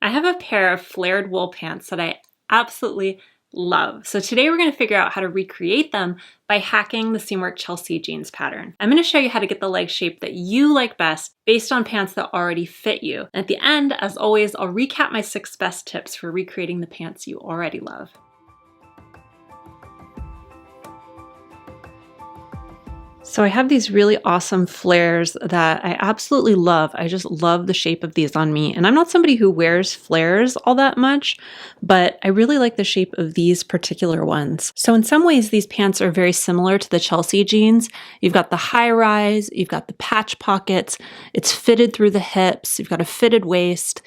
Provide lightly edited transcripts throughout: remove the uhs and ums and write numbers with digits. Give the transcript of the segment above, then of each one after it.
I have a pair of flared wool pants that I absolutely love. So today we're going to figure out how to recreate them by hacking the Seamwork Chelsea jeans pattern. I'm going to show you how to get the leg shape that you like best based on pants that already fit you. And at the end, as always, I'll recap my 6 best tips for recreating the pants you already love. So I have these really awesome flares that I absolutely love. I just love the shape of these on me. And I'm not somebody who wears flares all that much, but I really like the shape of these particular ones. So in some ways, these pants are very similar to the Chelsea jeans. You've got the high rise, you've got the patch pockets, it's fitted through the hips, you've got a fitted waist.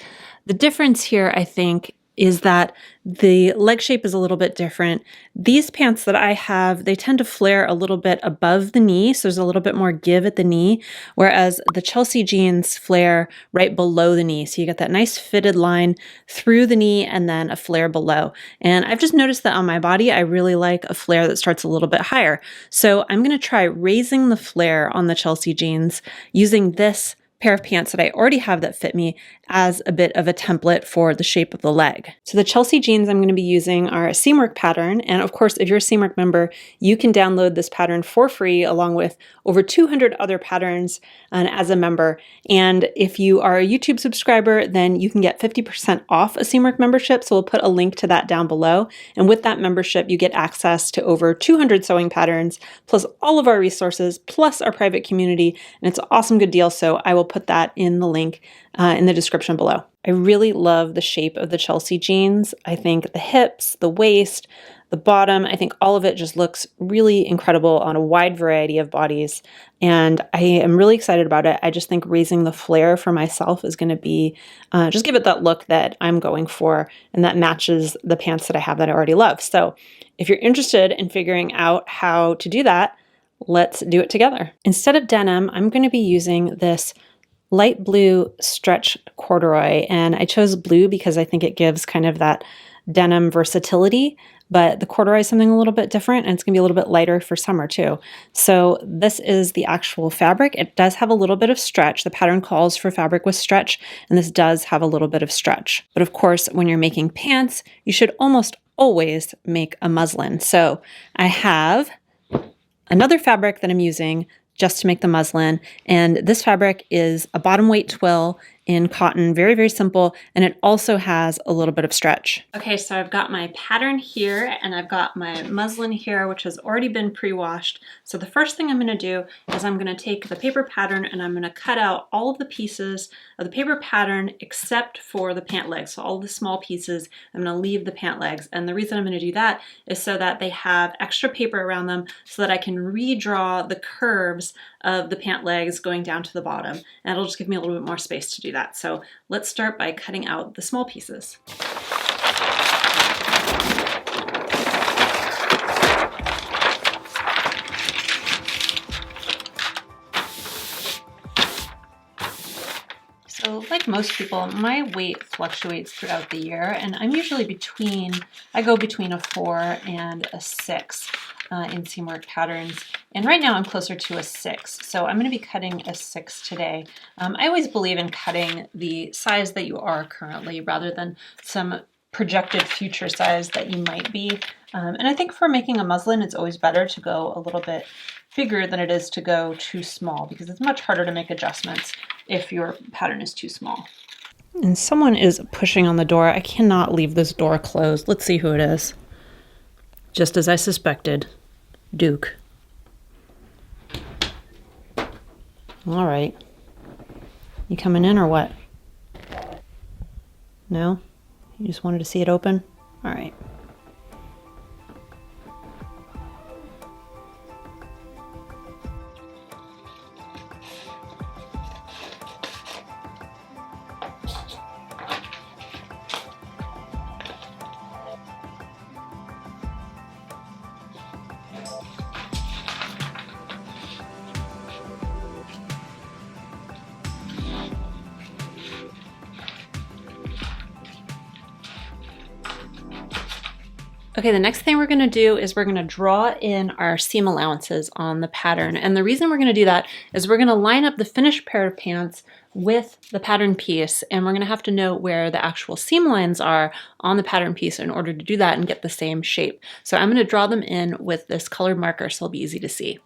The difference here, I think, is that the leg shape is a little bit different. These pants that I have, they tend to flare a little bit above the knee, so there's a little bit more give at the knee, whereas the Chelsea jeans flare right below the knee. So you get that nice fitted line through the knee and then a flare below. And I've just noticed that on my body, I really like a flare that starts a little bit higher. So I'm gonna try raising the flare on the Chelsea jeans using this pair of pants that I already have that fit me as a bit of a template for the shape of the leg. So the Chelsea jeans I'm going to be using are a Seamwork pattern. And of course, if you're a Seamwork member, you can download this pattern for free along with over 200 other patterns as a member. And if you are a YouTube subscriber, then you can get 50% off a Seamwork membership. So we'll put a link to that down below. And with that membership, you get access to over 200 sewing patterns, plus all of our resources, plus our private community. And it's an awesome good deal. So I will put that in the link in the description below. I really love the shape of the Chelsea jeans. I think the hips, the waist, the bottom, I think all of it just looks really incredible on a wide variety of bodies. And I am really excited about it. I just think raising the flare for myself is going to be, just give it that look that I'm going for and that matches the pants that I have that I already love. So if you're interested in figuring out how to do that, let's do it together. Instead of denim, I'm going to be using this light blue stretch corduroy, and I chose blue because I think it gives kind of that denim versatility, but the corduroy is something a little bit different, and it's gonna be a little bit lighter for summer too. So this is the actual fabric. It does have a little bit of stretch. The pattern calls for fabric with stretch, and this does have a little bit of stretch. But of course, when you're making pants, you should almost always make a muslin. So I have another fabric that I'm using just to make the muslin. And this fabric is a bottom weight twill in cotton, very, very simple. And it also has a little bit of stretch. Okay, so I've got my pattern here and I've got my muslin here, which has already been pre-washed. So the first thing I'm gonna do is I'm gonna take the paper pattern and I'm gonna cut out all of the pieces of the paper pattern except for the pant legs. So all the small pieces, I'm gonna leave the pant legs. And the reason I'm gonna do that is so that they have extra paper around them so that I can redraw the curves of the pant legs going down to the bottom. And it'll just give me a little bit more space to do that. So let's start by cutting out the small pieces. So like most people, my weight fluctuates throughout the year, and I'm usually I go between a 4 and a 6 in Seamwork patterns. And right now I'm closer to a 6. So I'm gonna be cutting a 6 today. I always believe in cutting the size that you are currently rather than some projected future size that you might be. And I think for making a muslin, it's always better to go a little bit bigger than it is to go too small because it's much harder to make adjustments if your pattern is too small. And someone is pushing on the door. I cannot leave this door closed. Let's see who it is. Just as I suspected, Duke. All right. You coming in or what? No? You just wanted to see it open? All right. Okay, the next thing we're gonna do is we're gonna draw in our seam allowances on the pattern. And the reason we're gonna do that is we're gonna line up the finished pair of pants with the pattern piece, and we're going to have to know where the actual seam lines are on the pattern piece in order to do that and get the same shape. So I'm going to draw them in with this colored marker so it'll be easy to see.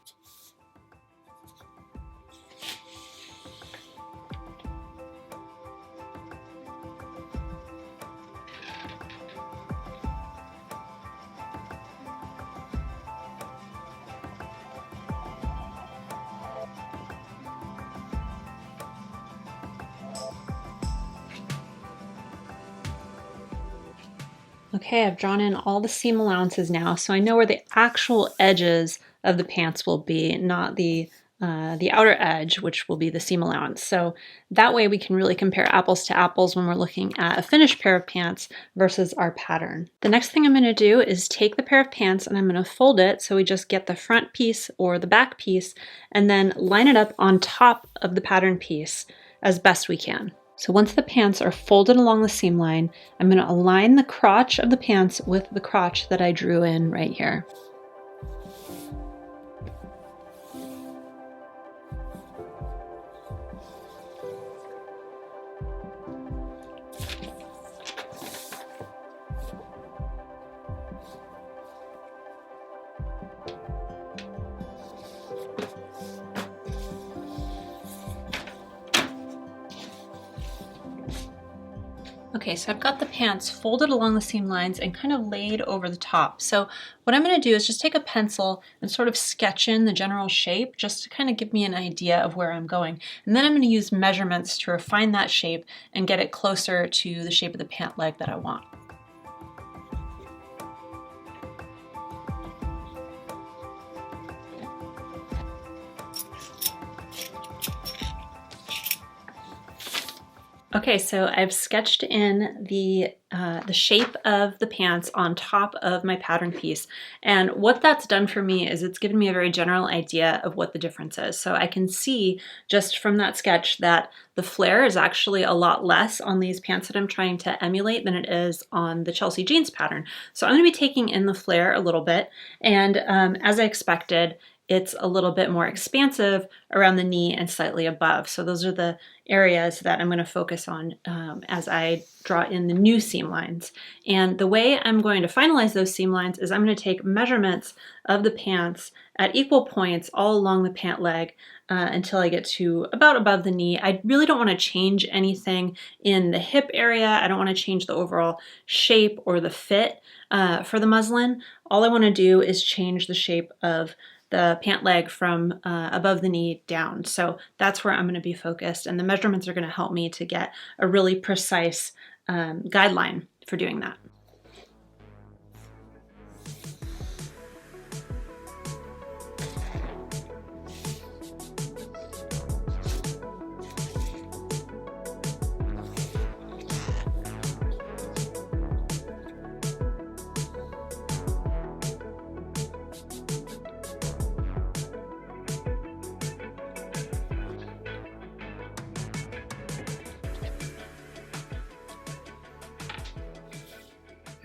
Okay, I've drawn in all the seam allowances now, so I know where the actual edges of the pants will be, not the outer edge, which will be the seam allowance. So that way we can really compare apples to apples when we're looking at a finished pair of pants versus our pattern. The next thing I'm going to do is take the pair of pants and I'm going to fold it so we just get the front piece or the back piece and then line it up on top of the pattern piece as best we can. So once the pants are folded along the seam line, I'm going to align the crotch of the pants with the crotch that I drew in right here. Okay, so I've got the pants folded along the seam lines and kind of laid over the top. So what I'm going to do is just take a pencil and sort of sketch in the general shape just to kind of give me an idea of where I'm going. And then I'm going to use measurements to refine that shape and get it closer to the shape of the pant leg that I want. Okay, so I've sketched in the shape of the pants on top of my pattern piece. And what that's done for me is it's given me a very general idea of what the difference is. So I can see just from that sketch that the flare is actually a lot less on these pants that I'm trying to emulate than it is on the Chelsea jeans pattern. So I'm going to be taking in the flare a little bit. And as I expected, it's a little bit more expansive around the knee and slightly above. So those are the areas that I'm going to focus on as I draw in the new seam lines. And the way I'm going to finalize those seam lines is I'm going to take measurements of the pants at equal points all along the pant leg until I get to about above the knee. I really don't want to change anything in the hip area. I don't want to change the overall shape or the fit for the muslin. All I want to do is change the shape of the pant leg from above the knee down. So that's where I'm going to be focused, and the measurements are going to help me to get a really precise guideline for doing that.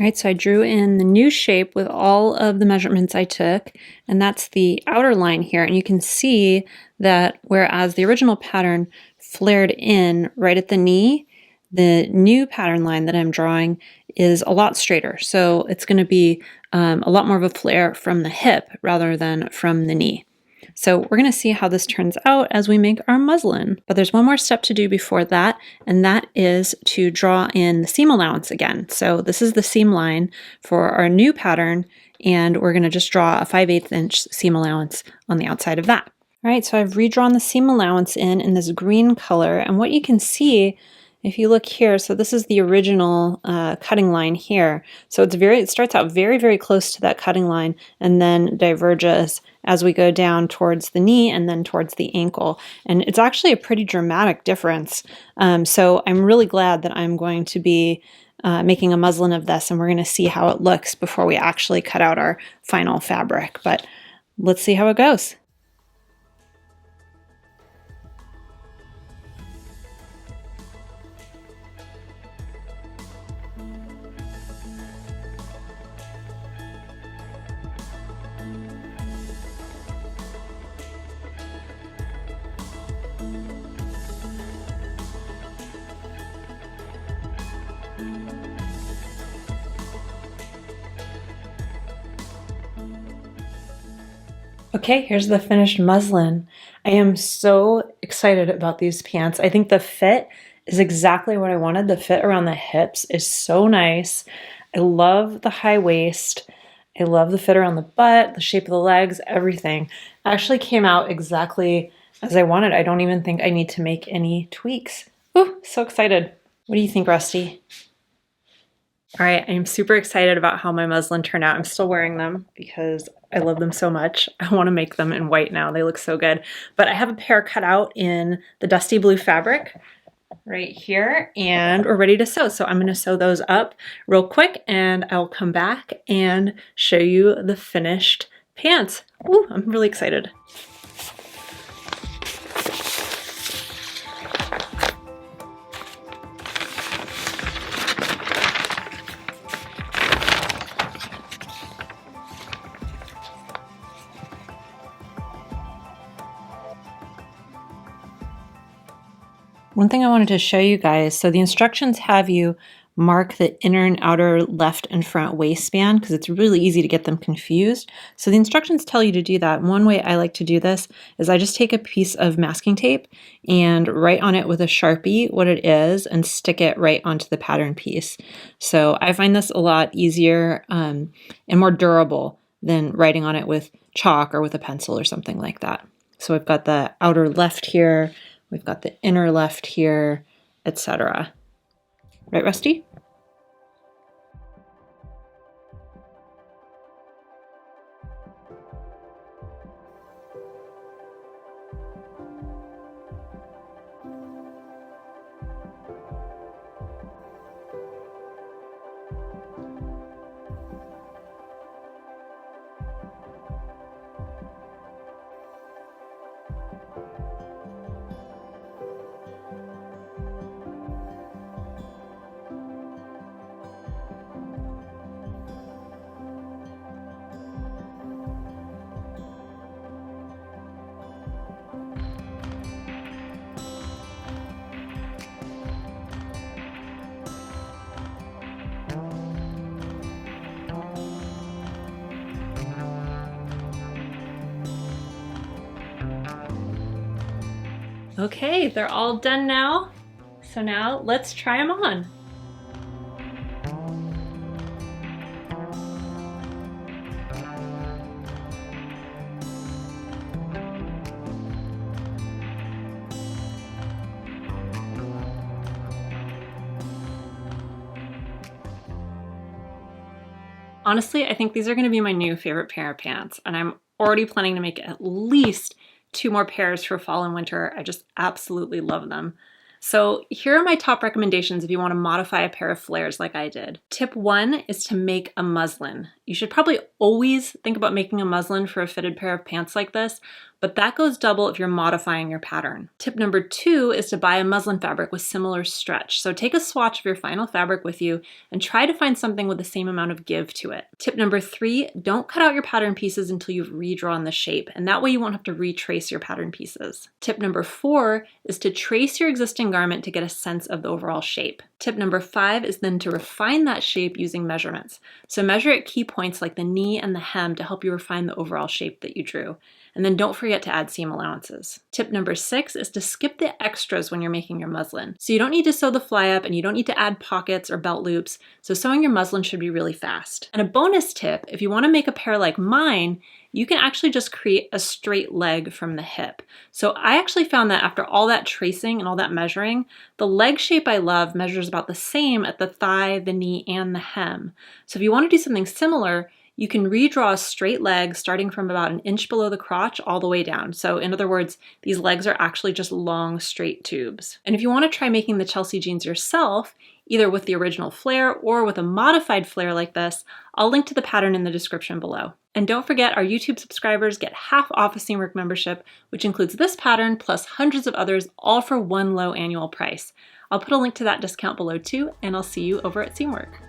All right, so I drew in the new shape with all of the measurements I took, and that's the outer line here. And you can see that whereas the original pattern flared in right at the knee, the new pattern line that I'm drawing is a lot straighter. So it's going to be a lot more of a flare from the hip rather than from the knee. So we're going to see how this turns out as we make our muslin. But there's one more step to do before that, and that is to draw in the seam allowance again. So this is the seam line for our new pattern, and we're going to just draw a 5/8 inch seam allowance on the outside of that. All right, so I've redrawn the seam allowance in this green color, and what you can see if you look here, so this is the original cutting line here. So it starts out very, very close to that cutting line and then diverges as we go down towards the knee and then towards the ankle. And it's actually a pretty dramatic difference. So I'm really glad that I'm going to be making a muslin of this, and we're going to see how it looks before we actually cut out our final fabric. But let's see how it goes. Okay, here's the finished muslin. I am so excited about these pants. I think the fit is exactly what I wanted. The fit around the hips is so nice. I love the high waist. I love the fit around the butt, the shape of the legs, everything. Actually came out exactly as I wanted. I don't even think I need to make any tweaks. Ooh, so excited. What do you think, Rusty? All right, I'm super excited about how my muslin turned out. I'm still wearing them because I love them so much. I want to make them in white now. They look so good. But I have a pair cut out in the dusty blue fabric right here, and we're ready to sew. So I'm going to sew those up real quick, and I'll come back and show you the finished pants. Ooh, I'm really excited. One thing I wanted to show you guys, so the instructions have you mark the inner and outer left and front waistband because it's really easy to get them confused. So the instructions tell you to do that. One way I like to do this is I just take a piece of masking tape and write on it with a Sharpie what it is and stick it right onto the pattern piece. So I find this a lot easier and more durable than writing on it with chalk or with a pencil or something like that. So I've got the outer left here, we've got the inner left here, etc. Right, Rusty? Okay, they're all done now. So now let's try them on. Honestly, I think these are going to be my new favorite pair of pants, and I'm already planning to make at least 2 more pairs for fall and winter. I just absolutely love them. So here are my top recommendations if you want to modify a pair of flares like I did. Tip 1 is to make a muslin. You should probably always think about making a muslin for a fitted pair of pants like this, but that goes double if you're modifying your pattern. Tip number 2 is to buy a muslin fabric with similar stretch. So take a swatch of your final fabric with you and try to find something with the same amount of give to it. Tip number 3, don't cut out your pattern pieces until you've redrawn the shape, and that way you won't have to retrace your pattern pieces. Tip number 4 is to trace your existing garment to get a sense of the overall shape. Tip number 5 is then to refine that shape using measurements. So measure at key points like the knee and the hem to help you refine the overall shape that you drew. And then don't forget to add seam allowances. Tip number 6 is to skip the extras when you're making your muslin. So you don't need to sew the fly up and you don't need to add pockets or belt loops. So sewing your muslin should be really fast. And a bonus tip, if you want to make a pair like mine, you can actually just create a straight leg from the hip. So I actually found that after all that tracing and all that measuring, the leg shape I love measures about the same at the thigh, the knee, and the hem. So if you want to do something similar, you can redraw a straight leg starting from about an inch below the crotch all the way down. So in other words, these legs are actually just long, straight tubes. And if you want to try making the Chelsea jeans yourself, either with the original flare or with a modified flare like this, I'll link to the pattern in the description below. And don't forget, our YouTube subscribers get half off a Seamwork membership, which includes this pattern plus hundreds of others, all for one low annual price. I'll put a link to that discount below too, and I'll see you over at Seamwork.